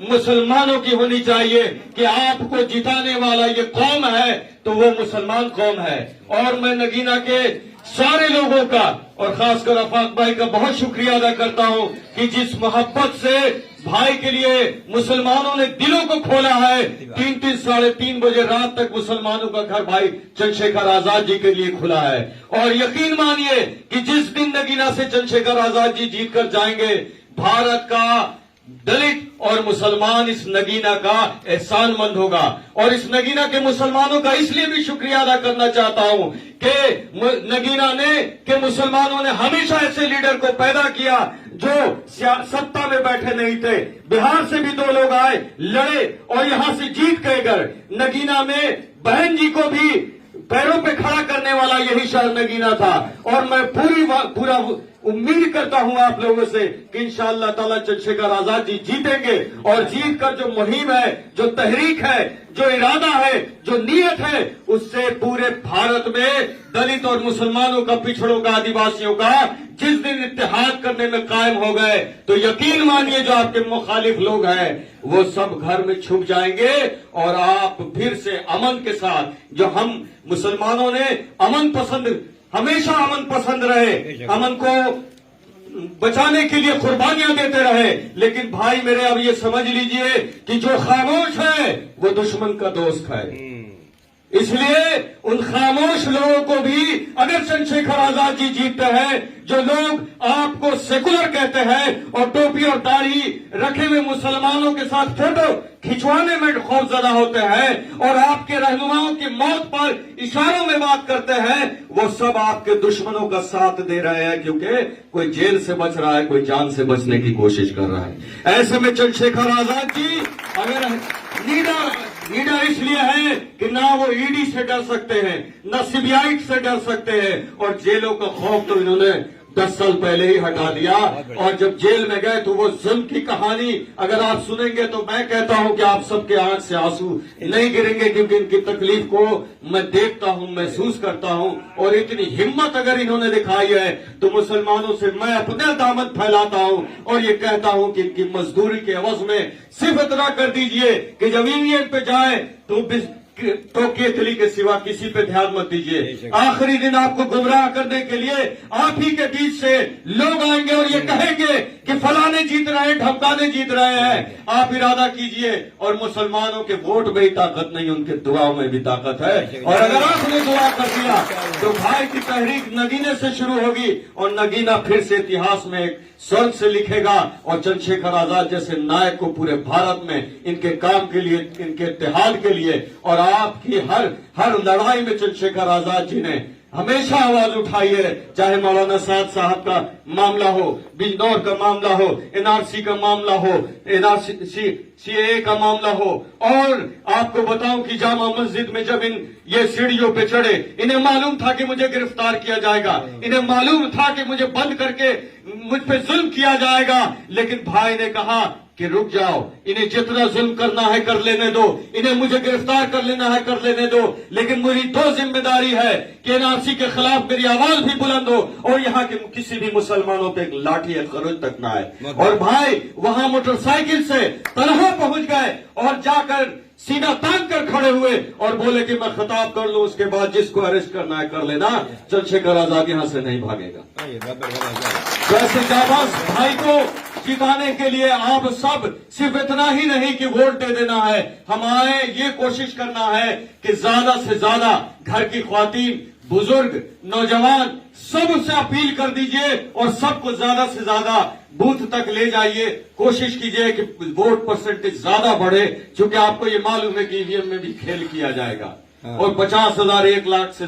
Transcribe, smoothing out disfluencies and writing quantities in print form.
मुसलमानों की होनी चाहिए कि आपको जिताने वाला ये कौम है तो वो मुसलमान कौम है। और मैं नगीना के सारे लोगों का और खासकर अफाक भाई का बहुत शुक्रिया अदा करता हूं कि जिस मोहब्बत से भाई के लिए मुसलमानों ने दिलों को खोला है। 3-3 साढ़े 3 बजे रात तक मुसलमानों का घर भाई चंद्रशेखर आजाद जी के लिए खुला है। और यकीन मानिए कि जिस दिन नगीना से चंद्रशेखर आजाद जी जीत कर जाएंगे, भारत का दलित और मुसलमान इस नगीना का एहसानमंद होगा। और इस नगीना के मुसलमानों का इसलिए भी शुक्रिया अदा करना चाहता हूं कि नगीना ने कि मुसलमानों ने हमेशा ऐसे लीडर को पैदा किया जो सत्ता में बैठे नहीं थे। बिहार से भी 2 लोग आए, लड़े और यहां से जीत गए घर। नगीना में बहन जी को भी पैरों पे खड़ा करने वाला यही शहर नगीना था। और मैं पूरा उम्मीद करता हूं आप लोगों से कि इंशाअल्लाह ताला चंद्रशेखर आजाद जी जीतेंगे। और जीत कर जो मुहिम है, जो तहरीक है, जो इरादा है, जो नीयत है, उससे पूरे भारत में दलित और मुसलमानों का, पिछड़ों का, आदिवासियों का जिस दिन इत्तेहाद करने में कायम हो गए तो यकीन मानिए जो आपके मुखालिफ लोग हैं वो सब घर में छुप जाएंगे। और आप फिर से अमन के साथ, जो हम मुसलमानों ने अमन पसंद, हमेशा अमन पसंद रहे, अमन को बचाने के लिए कुर्बानियां देते रहे। लेकिन भाई मेरे अब ये समझ लीजिए कि जो खामोश है वो दुश्मन का दोस्त है। इसलिए उन खामोश लोगों को भी अगर चंद्रशेखर आजाद जी जीतते हैं, जो लोग आपको सेकुलर कहते हैं और टोपी और दाढ़ी रखे हुए मुसलमानों के साथ फोटो खिंचवाने में खौफजदा होते हैं और आपके रहनुमाओं की मौत पर इशारों में बात करते हैं, वो सब आपके दुश्मनों का साथ दे रहे हैं। क्योंकि कोई जेल से बच रहा है, कोई जान से बचने की कोशिश कर रहा है। ऐसे में चंद्रशेखर आजाद जी अगर लीडर इसलिए है कि ना वो ईडी से डर सकते हैं, ना सीबीआई से डर सकते हैं। और जेलों का खौफ तो इन्होंने 10 साल पहले ही हटा दिया। और जब जेल में गए तो वो जुल्म की कहानी अगर आप सुनेंगे तो मैं कहता हूं कि आप सबके आंख से आंसू नहीं गिरेंगे, क्योंकि इनकी तकलीफ को मैं देखता हूं, महसूस करता हूं। और इतनी हिम्मत अगर इन्होंने दिखाई है तो मुसलमानों से मैं अपने दामन फैलाता हूं और ये कहता हूं कि इनकी मजदूरी के एवज में सिर्फ इतना कर दीजिए कि जब यूनियन पे जाए तो केतली के सिवा किसी पे ध्यान मत दीजिए। आखिरी दिन आपको गुमराह करने के लिए आप ही के बीच से लोग आएंगे और ये कहेंगे कि फलाने जीत रहे हैं, ढमकाने जीत रहे हैं। आप इरादा कीजिए। और मुसलमानों के वोट में ही ताकत नहीं, उनके दुआओं में भी ताकत है। और अगर आपने दुआ कर दिया तो भाई की तहरीक नगीने से शुरू होगी और नगीना फिर से इतिहास में एक स्वर्ण से लिखेगा। और चंद्रशेखर आजाद जैसे नायक को पूरे भारत में इनके काम के लिए, इनके इत्तेहाद के लिए और आपकी हर लड़ाई में चंद्रशेखर आजाद जी ने हमेशा आवाज उठाई है। चाहे मौलाना साद साहब का मामला हो, बिजनौर का मामला हो, एनआरसी का मामला हो, सीएए का मामला हो। और आपको बताऊं कि जामा मस्जिद में जब ये सीढ़ियों पे चढ़े, इन्हें मालूम था कि मुझे गिरफ्तार किया जाएगा, इन्हें मालूम था कि मुझे बंद करके मुझ पे जुल्म किया जाएगा। लेकिन भाई ने कहा कि रुक जाओ, इन्हें जितना जुल्म करना है कर लेने दो, इन्हें मुझे गिरफ्तार कर लेना है कर लेने दो। लेकिन मेरी 2 जिम्मेदारी है कि एनआरसी के खिलाफ मेरी आवाज भी बुलंद हो और यहाँ के किसी भी मुसलमानों पे एक लाठी या खरोच तक ना आए। और भाई वहां मोटरसाइकिल से तनहा पहुंच गए और जाकर सीना तान कर खड़े हुए और बोले कि मैं खिताब कर लूं, उसके बाद जिसको अरेस्ट करना है कर लेना, चंद्रशेखर आजाद यहां से नहीं भागेगा। वैसे जाबाज भाई को जिताने के लिए आप सब सिर्फ इतना ही नहीं कि वोट दे देना है, हमारे ये कोशिश करना है कि ज्यादा से ज्यादा घर की ख्वातीन, बुजुर्ग, नौजवान सबसे अपील कर दीजिए और सबको ज्यादा से ज्यादा बूथ तक ले जाइए। कोशिश कीजिए कि वोट परसेंटेज ज्यादा बढ़े, क्योंकि आपको ये मालूम है कि ईवीएम में भी खेल किया जाएगा और 50,000 1 लाख से